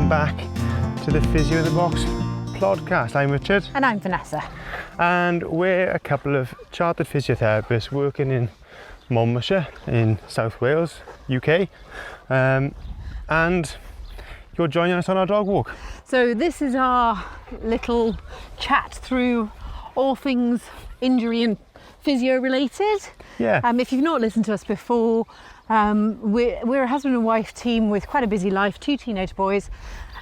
welcome back to the Physio in the Box podcast. I'm Richard. And I'm Vanessa. And we're a couple of chartered physiotherapists working in Monmouthshire in South Wales, UK. And you're joining us on our dog walk. So this is our little chat through all things injury and physio related. Yeah. If you've not listened to us before, we're a husband and wife team with quite a busy life, 2 teenage boys,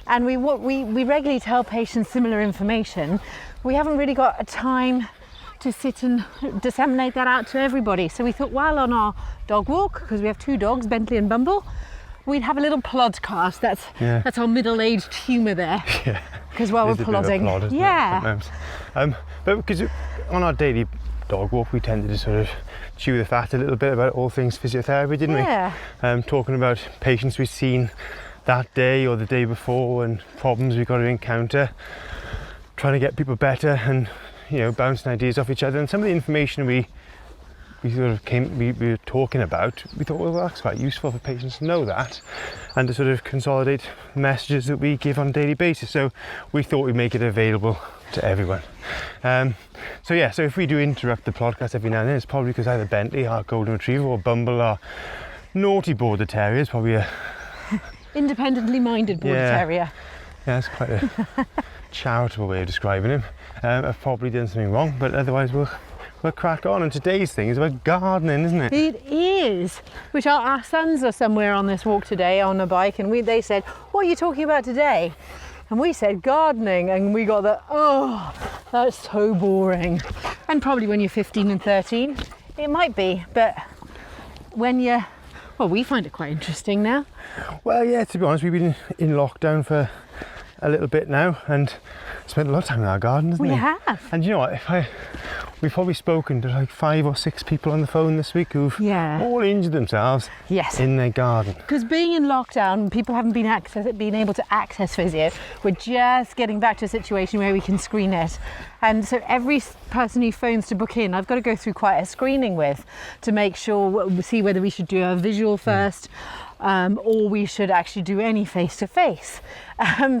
and we regularly tell patients similar information. We haven't really got a time to sit and disseminate that out to everybody. So we thought while on our dog walk, because we have 2 dogs, Bentley and Bumble, we'd have a little plodcast. That's our middle-aged humour there. Yeah. Because while we're plodding. But because on our daily dog walk, we tended to sort of chew the fat a little bit about all things physiotherapy, didn't we? Yeah. Talking about patients we've seen that day or the day before and problems we've got to encounter, trying to get people better and, you know, bouncing ideas off each other. And some of the information we were talking about, we thought, well, that's quite useful for patients to know that and to sort of consolidate messages that we give on a daily basis. So we thought we'd make it available to everyone. So if we do interrupt the podcast every now and then, it's probably because either Bentley, our golden retriever, or Bumble, our naughty border terrier, is probably a independently minded border terrier. Yeah, that's quite a charitable way of describing him. I've probably done something wrong, but otherwise we'll crack on. And today's thing is about gardening, isn't it? It is. Which our sons are somewhere on this walk today on a bike, and they said, "What are you talking about today?" And we said gardening, and we got that's so boring. And probably when you're 15 and 13, it might be, but when we find it quite interesting now. Well, yeah, to be honest, we've been in lockdown for a little bit now and spent a lot of time in our garden, hasn't we? We have. And you know what, we've probably spoken to like 5 or 6 people on the phone this week who've all injured themselves in their garden. Because being in lockdown, people haven't been able to access physio. We're just getting back to a situation where we can screen it. And so every person who phones to book in, I've got to go through quite a screening with to make sure, see whether we should do a visual first, or we should actually do any face-to-face.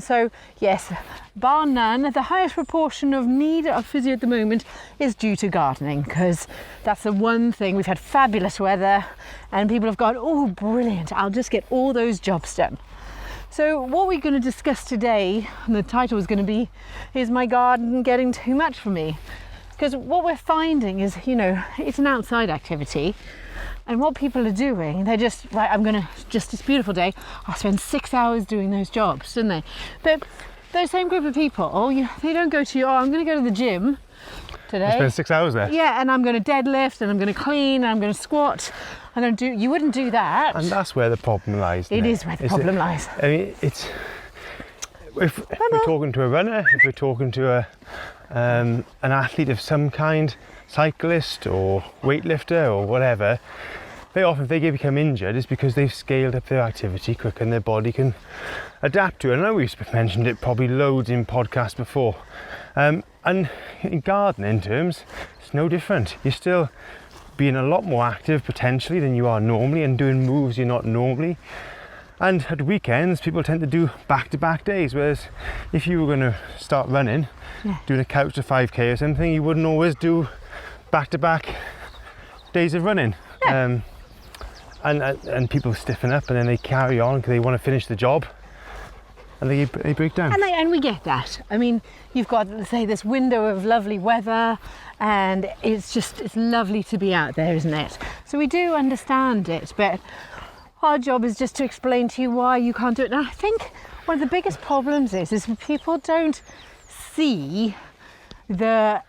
So yes, bar none, the highest proportion of need of physio at the moment is due to gardening, because that's the one thing. We've had fabulous weather and people have gone, oh brilliant, I'll just get all those jobs done. So what we're going to discuss today, and the title is going to be, is my garden getting too much for me? Because what we're finding is, it's an outside activity, and what people are doing, they're just, right, it's a beautiful day, I'll spend 6 hours doing those jobs, don't they? But those same group of people, they don't go to, I'm going to go to the gym today. I spend 6 hours there. Yeah, and I'm going to deadlift, and I'm going to clean, and I'm going to squat. You wouldn't do that. And that's where the problem lies. It is where the problem lies. I mean, if we're talking to a runner, if we're talking to an athlete of some kind, cyclist or weightlifter or whatever, very often if they become injured, it's because they've scaled up their activity quicker and their body can adapt to it. And I know we've mentioned it probably loads in podcasts before. And in gardening terms, it's no different. You're still being a lot more active potentially than you are normally and doing moves you're not normally. And at weekends, people tend to do back-to-back days, whereas if you were going to start running, doing a couch to 5k or something, you wouldn't always do back-to-back days of running. Yeah. And people stiffen up and then they carry on because they want to finish the job. And they break down. And we get that. I mean, you've got, say, this window of lovely weather, and it's lovely to be out there, isn't it? So we do understand it, but our job is just to explain to you why you can't do it. And I think one of the biggest problems is people don't see the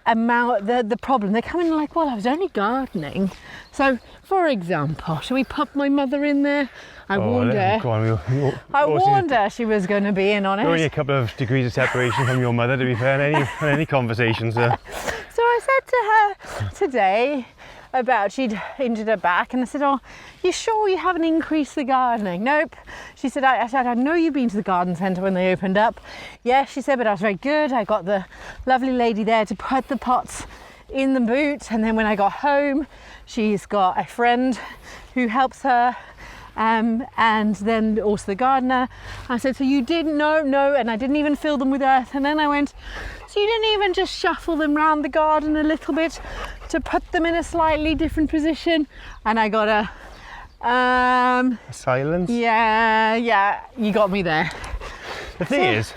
problem. They come in like, well, I was only gardening. So, for example, shall we pop my mother in there? I warned her she was going to be in on it. You're only a couple of degrees of separation from your mother, to be fair, in any conversation. So I said to her today about she'd injured her back, and I said, "Oh, you sure you haven't increased the gardening?" Nope. She said, I said, "I know you've been to the garden centre when they opened up." Yes, she said, "But I was very good. I got the lovely lady there to put the pots in the boot, and then when I got home, she's got a friend who helps her and then also the gardener. I said, so you didn't? No, and I didn't even fill them with earth. And then I went, so you didn't even just shuffle them around the garden a little bit to put them in a slightly different position? And I got a silence. Yeah, you got me there. The thing is,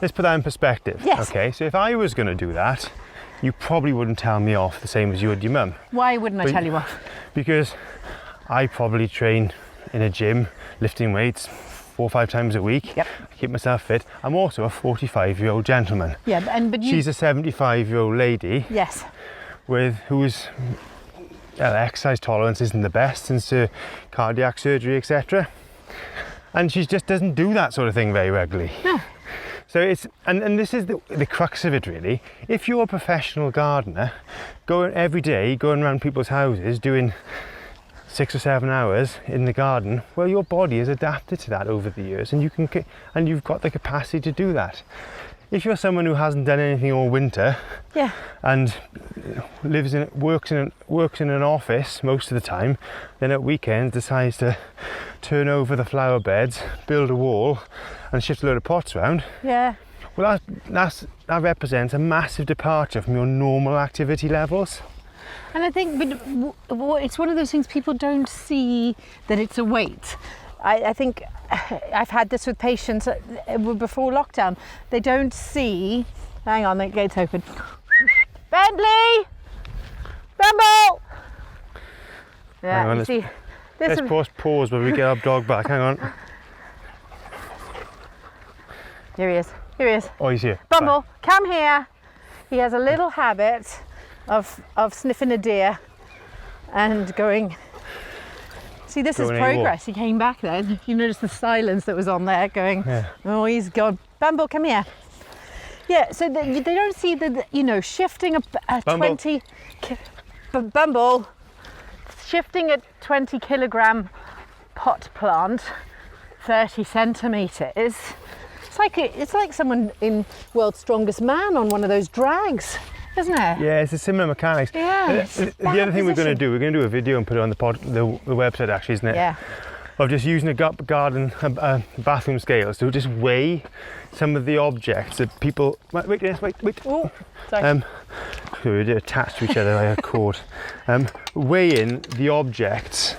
let's put that in perspective. Yes. Okay, so if I was going to do that, you probably wouldn't tell me off the same as you would your mum. Why wouldn't I tell you off? Because I probably train in a gym, lifting weights 4 or 5 times a week. Yep. I keep myself fit. I'm also a 45-year-old gentleman. Yeah, but you. She's a 75-year-old lady. Yes. Whose exercise tolerance isn't the best since cardiac surgery, etc. And she just doesn't do that sort of thing very regularly. No. So it's, and this is the crux of it really. If you're a professional gardener, going every day, going around people's houses, doing 6 or 7 hours in the garden, well, your body has adapted to that over the years, and you've got the capacity to do that. If you're someone who hasn't done anything all winter, Yeah. and works in an office most of the time, then at weekends decides to turn over the flower beds, build a wall, and shift a load of pots around. Yeah. Well, that represents a massive departure from your normal activity levels. And I think, but it's one of those things people don't see that it's a weight. I think I've had this with patients before lockdown. They don't see. Hang on, the gate's open. Bentley, Bumble. Yeah, Hang on, you see. This let's pause when we get our dog back. Hang on. Here he is. Here he is. Oh, he's here. Bumble, come here. He has a little habit of sniffing a deer and going. See, this is Going progress. He came back then. You notice the silence that was on there going, Yeah. oh, he's gone. Bumble, come here. Yeah, so they don't see shifting a Bumble. 20... Bumble, shifting a 20 kilogram pot plant 30 centimetres. It's like someone in World's Strongest Man on one of those drags, isn't it? Yeah, it's a similar mechanics. Yeah, it's The bad other thing we're going to position. do, we're going to do a video and put it on the website actually, isn't it? Yeah. Of just using a bathroom scales to just weigh some of the objects that people. Wait. Oh, sorry. We're attached to each other by a cord. Weighing the objects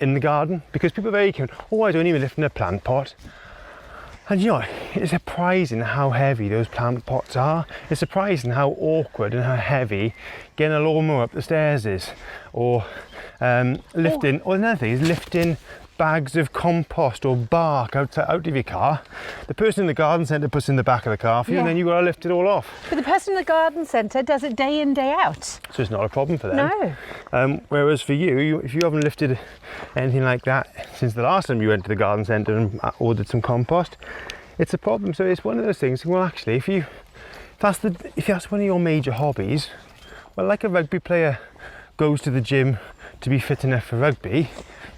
in the garden, because people are very keen. Oh, I don't even lift in a plant pot. And it's surprising how heavy those plant pots are. It's surprising how awkward and how heavy getting a lawnmower up the stairs is. Or lifting, or another thing is lifting bags of compost or bark out of your car. The person in the garden centre puts it in the back of the car for you, Yeah. and then you've got to lift it all off. But the person in the garden centre does it day in, day out. So it's not a problem for them. No. Whereas for you, if you haven't lifted anything like that since the last time you went to the garden centre and ordered some compost, it's a problem. So it's one of those things. Well, actually, if that's one of your major hobbies, well, like a rugby player goes to the gym to be fit enough for rugby,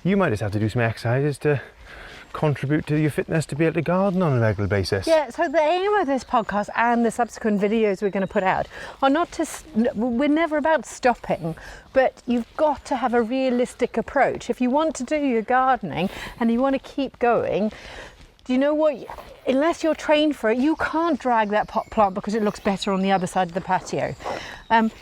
you might just have to do some exercises to contribute to your fitness to be able to garden on a regular basis. Yeah, so the aim of this podcast and the subsequent videos we're going to put out are not to, we're never about stopping, but you've got to have a realistic approach. If you want to do your gardening and you want to keep going, do you know what? Unless you're trained for it, you can't drag that pot plant because it looks better on the other side of the patio.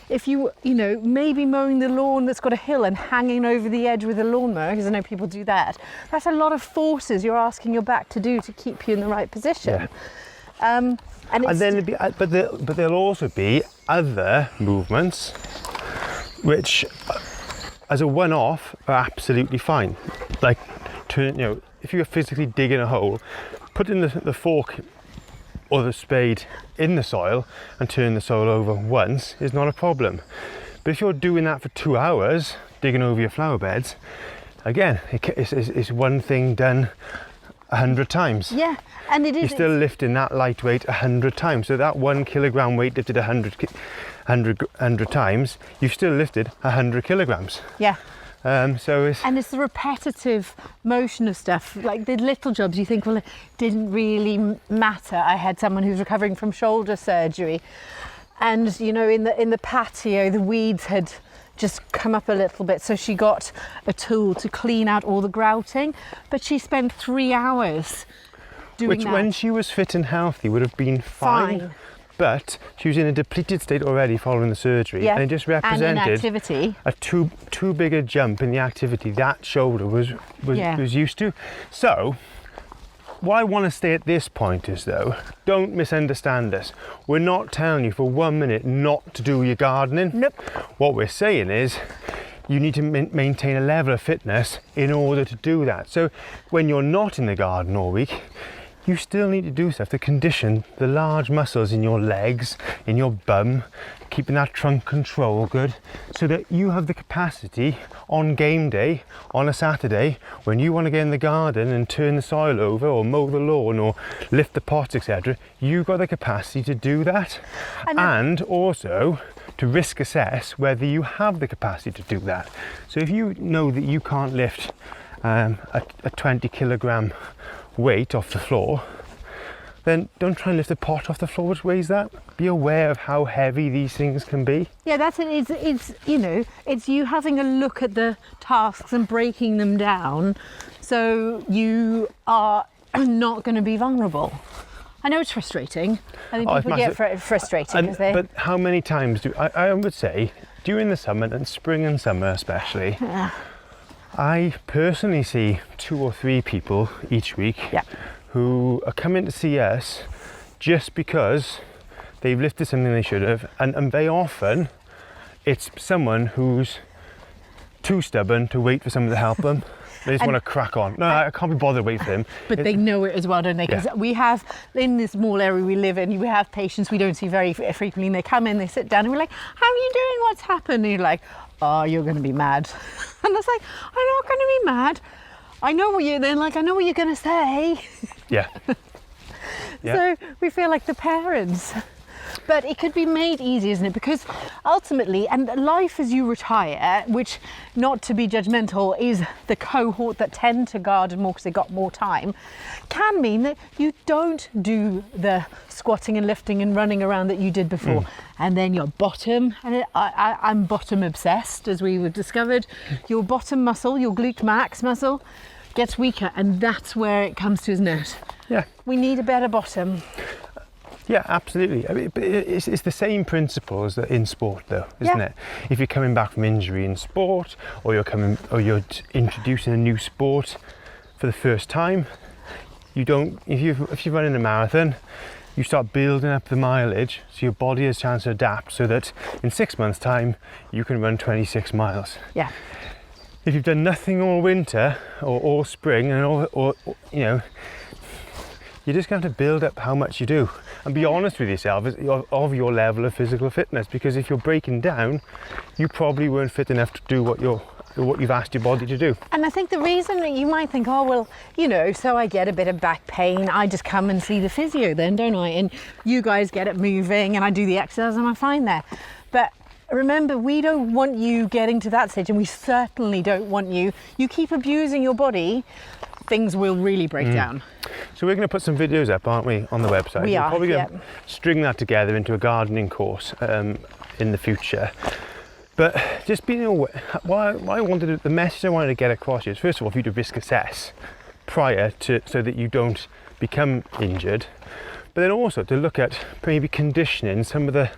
If maybe mowing the lawn that's got a hill and hanging over the edge with a lawnmower, because I know people do that, that's a lot of forces you're asking your back to do to keep you in the right position. Yeah. But there'll also be other movements which, as a one-off, are absolutely fine. Like, if you're physically digging a hole, putting the fork or the spade in the soil and turning the soil over once is not a problem. But if you're doing that for 2 hours, digging over your flower beds, again, it's one thing done 100 times. Yeah, and it is. You're still lifting that lightweight 100 times. So that 1 kilogram weight lifted 100 times, you've still lifted 100 kilograms. Yeah. And it's the repetitive motion of stuff, like the little jobs you think, well, it didn't really matter. I had someone who's recovering from shoulder surgery, and in the patio the weeds had just come up a little bit. So she got a tool to clean out all the grouting, but she spent 3 hours doing Which, that. when she was fit and healthy, would have been fine. But she was in a depleted state already following the surgery, Yeah, and it just and represented inactivity. a too big a jump in the activity that shoulder was Yeah. used to. So what I want to say at this point is, though, don't misunderstand us. We're not telling you for 1 minute not to do your gardening. Nope. What we're saying is you need to maintain a level of fitness in order to do that. So when you're not in the garden all week, you still need to do stuff to condition the large muscles in your legs, in your bum, keeping that trunk control good, so that you have the capacity on game day, on a Saturday, when you want to get in the garden and turn the soil over or mow the lawn or lift the pots, etc. You've got the capacity to do that. And also to risk assess whether you have the capacity to do that. So if you know that you can't lift a 20 kilogram weight off the floor, then don't try and lift a pot off the floor which weighs that. Be aware of how heavy these things can be. Yeah, that's it. It's you know, it's you having a look at the tasks and breaking them down so you are not going to be vulnerable. I know it's frustrating. I think people get frustrated because they... But how many times do I would say during the summer, and spring and summer especially, I personally see 2 or 3 people each week who are coming to see us just because they've lifted something they should have, and very often it's someone who's too stubborn to wait for someone to help them. They just want to crack on. No, I can't be bothered waiting for him. But they know it as well, don't they? Because we have, in this small area we live in, we have patients we don't see very frequently, and they come in, they sit down, and we're like, how are you doing? What's happened? And you're like, oh, you're going to be mad. And it's like, I'm not going to be mad. I know what you're going to say. Yeah. So we feel like the parents. But it could be made easy, isn't it? Because ultimately, and life as you retire, which, not to be judgmental, is the cohort that tend to garden more because they got more time, can mean that you don't do the squatting and lifting and running around that you did before. And then your bottom, and I'm bottom obsessed, as we have discovered, your bottom muscle, your glute max muscle, gets weaker, and that's where it comes to, isn't it? Yeah. We need a better bottom. Yeah, absolutely. I mean, but it's the same principle as in sport, though, isn't it? If you're coming back from injury in sport, or you're introducing a new sport for the first time, you don't. If you're running a marathon, you start building up the mileage, so your body has a chance to adapt, so that in 6 months' time you can run 26 miles. Yeah. If you've done nothing all winter or all spring, and or you know, you're just going to have to build up how much you do and be honest with yourself of your level of physical fitness, because if you're breaking down, you probably weren't fit enough to do what you've asked your body to do. And I think the reason that you might think, oh, well, you know, so I get a bit of back pain, I just come and see the physio then, don't I? And you guys get it moving and I do the exercise and I'm fine there. But remember, we don't want you getting to that stage, and we certainly don't want you keep abusing your body, things will really break down. So we're going to put some videos up, aren't we, on the website? We're probably going to string that together into a gardening course in the future. But just being aware, the message I wanted to get across is, first of all, for you to risk assess prior to, so that you don't become injured, but then also to look at maybe conditioning some of the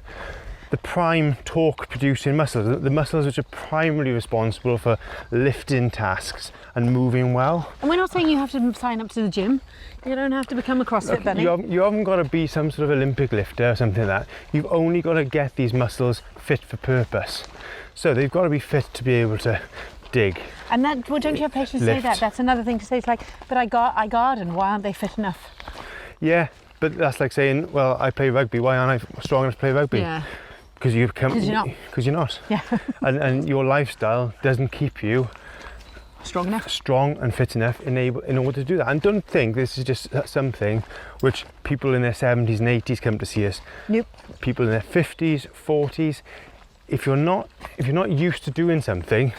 prime torque producing muscles, the muscles which are primarily responsible for lifting tasks and moving well. And we're not saying you have to sign up to the gym. You don't have to become a CrossFit bunny. You haven't got to be some sort of Olympic lifter or something like that. You've only got to get these muscles fit for purpose. So they've got to be fit to be able to dig. And that, well, don't you have patients say that? That's another thing to say. It's like, but I garden, why aren't they fit enough? Yeah, but that's like saying, well, I play rugby, why aren't I strong enough to play rugby? Yeah. Because you're not. Yeah. and your lifestyle doesn't keep you strong and fit enough in order to do that. And don't think this is just something which people in their 70s and 80s come to see us. Nope. People in their 50s, 40s. If you're not used to doing something,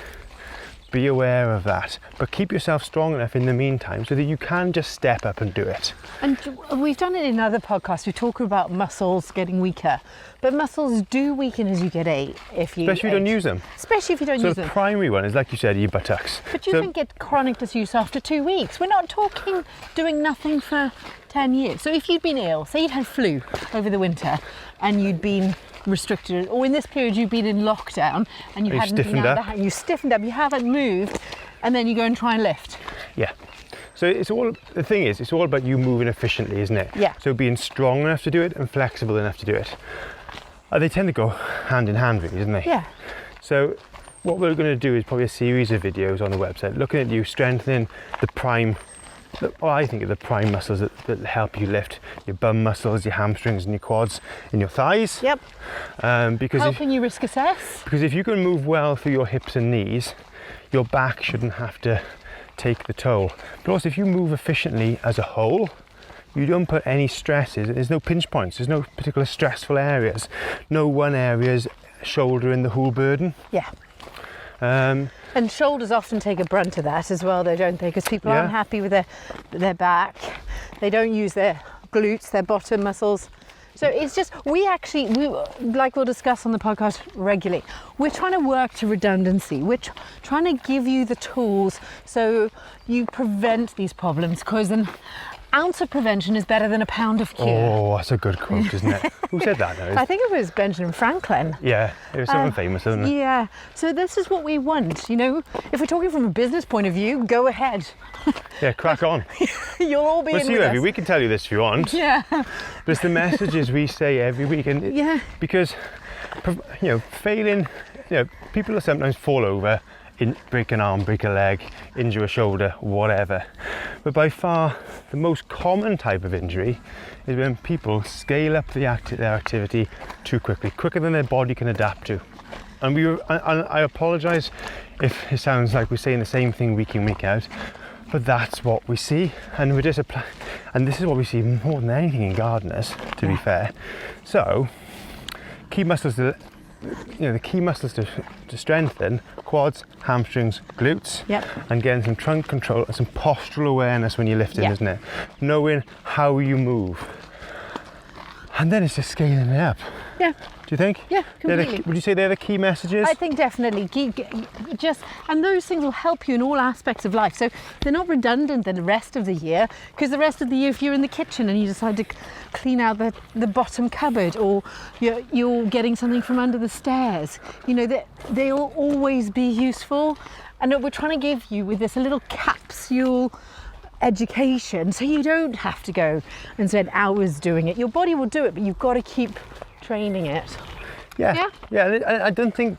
be aware of that, but keep yourself strong enough in the meantime so that you can just step up and do it. And we've done it in other podcasts. We talk about muscles getting weaker, but muscles do weaken as you get age. Especially if you don't use them. Especially if you don't So use the them. primary one is, like you said, your buttocks. But you So- can get chronic disuse after 2 weeks. We're not talking doing nothing for 10 years. So if you'd been ill, say you'd had flu over the winter and you'd been restricted, or in this period you've been in lockdown and you You hadn't been stiffened out up. the house, you stiffened up, you haven't moved, and then you go and try and lift. Yeah. So it's all, the thing is, it's all about you moving efficiently, isn't it? Yeah. So being strong enough to do it and flexible enough to do it. They tend to go hand in hand, really, don't they? Yeah. So what we're going to do is probably a series of videos on the website looking at you strengthening the prime, well, I think of the prime muscles that help you lift: your bum muscles, your hamstrings and your quads and your thighs. Yep. Because Helping you risk assess. if you can move well through your hips and knees, your back shouldn't have to take the toll. But also, if you move efficiently as a whole, you don't put any stresses. There's no pinch points. There's no particular stressful areas. No one area's shouldering the whole burden. Yeah. And shoulders often take a brunt of that as well, though, don't they? Because people Yeah. aren't happy with their back. They don't use their glutes, their bottom muscles. So it's just, we like we'll discuss on the podcast regularly, we're trying to work to redundancy. We're trying to give you the tools so you prevent these problems, because an ounce of prevention is better than a pound of cure. Oh, that's a good quote, isn't it? Who said that now? I think it was Benjamin Franklin. Yeah, it was someone famous, isn't it? Yeah, so this is what we want, you know. If we're talking from a business point of view, go ahead. Yeah, crack on. You'll all be We'll in see you with every us. week and tell you this if you want. Yeah, But it's the messages we say every week, and Yeah. because failing, people sometimes fall over, break an arm, break a leg, injure a shoulder, whatever. But by far the most common type of injury is when people scale up their activity too quickly, quicker than their body can adapt to. And I apologise if it sounds like we're saying the same thing week in, week out, but that's what we see, and and this is what we see more than anything in gardeners, to be fair. So, key muscles the key muscles to strengthen: quads, hamstrings, glutes. Yep. And getting some trunk control and some postural awareness when you're lifting, Yeah. isn't it? Knowing how you move. And then it's just scaling it up. yeah. Do you think? Yeah, They're completely. would you say they're the key messages? I think definitely. And those things will help you in all aspects of life. So they're not redundant in the rest of the year, because the rest of the year, if you're in the kitchen and you decide to clean out the bottom cupboard, or you're getting something from under the stairs, they'll always be useful. And we're trying to give you with this a little capsule education, so you don't have to go and spend hours doing it. Your body will do it, but you've got to keep training it. Yeah. And I don't think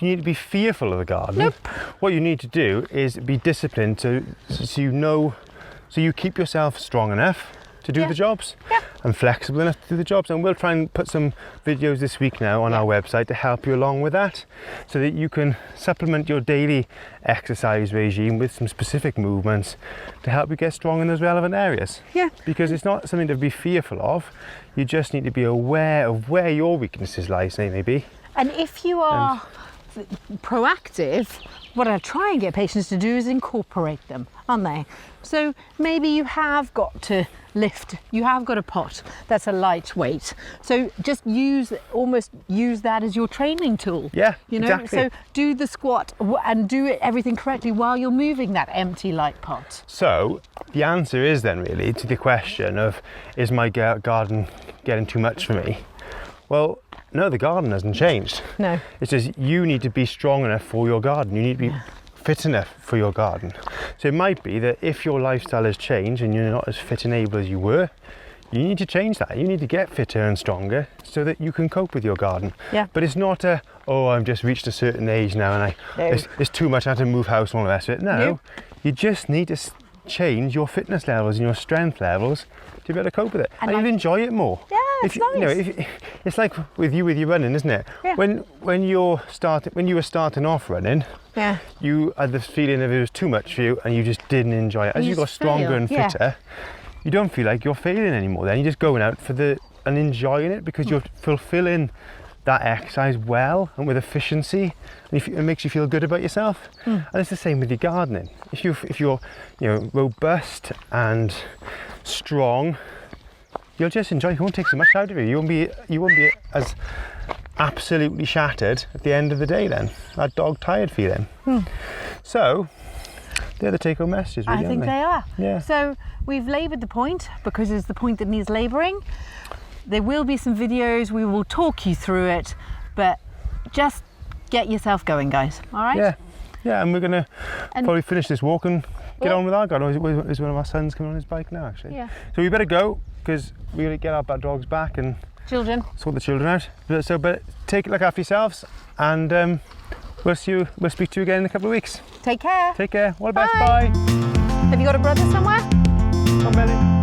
you need to be fearful of the garden. Nope. What you need to do is be disciplined so you keep yourself strong enough to do Yeah. the jobs, Yeah. and flexible enough to do the jobs. And we'll try and put some videos this week now on our website to help you along with that, so that you can supplement your daily exercise regime with some specific movements to help you get strong in those relevant areas. Yeah. Because it's not something to be fearful of. You just need to be aware of where your weaknesses lie, maybe. And if you are proactive, what I try and get patients to do is incorporate them, aren't they? So maybe you have got to lift, you have got a pot that's a lightweight. So just use that as your training tool. Yeah, So exactly. do the squat and do everything correctly while you're moving that empty light pot. So the answer is then really to the question of, is my garden getting too much for me? Well, no, the garden hasn't changed. No. It's just you need to be strong enough for your garden. You need to be fit enough for your garden. So it might be that if your lifestyle has changed and you're not as fit and able as you were, you need to change that. You need to get fitter and stronger so that you can cope with your garden. Yeah. But it's not I've just reached a certain age now and it's too much, I have to move house and all the rest of it. No. You just need to change your fitness levels and your strength levels to be able to cope with it, and you'll enjoy it more. Yeah, it's nice. It's like with your running, isn't it? Yeah. When you were starting off running, Yeah. you had the feeling that it was too much for you and you just didn't enjoy it. As You you got just stronger fail, and yeah. fitter, you don't feel like you're failing anymore. Then you're just going out and enjoying it because you're fulfilling that exercise well and with efficiency, and it makes you feel good about yourself. And it's the same with your gardening. If you're robust and strong, you'll just enjoy. It won't take so much out of you. You won't be as absolutely shattered at the end of the day. Then that dog tired feeling. So they're the take-home messages. Really, I think aren't they are. Yeah. So we've laboured the point because it's the point that needs labouring. There will be some videos. We will talk you through it, but just get yourself going, guys. All right? Yeah. And we're gonna probably finish this walk and get on with our garden. Is one of our sons coming on his bike now, actually? Yeah. So we better go because we gotta get our dogs back and Children. sort the children out. But take a look after yourselves, and we'll speak to you again in a couple of weeks. Take care. Take care. All the best. Bye. Bye. Have you got a brother somewhere? Come, Melly.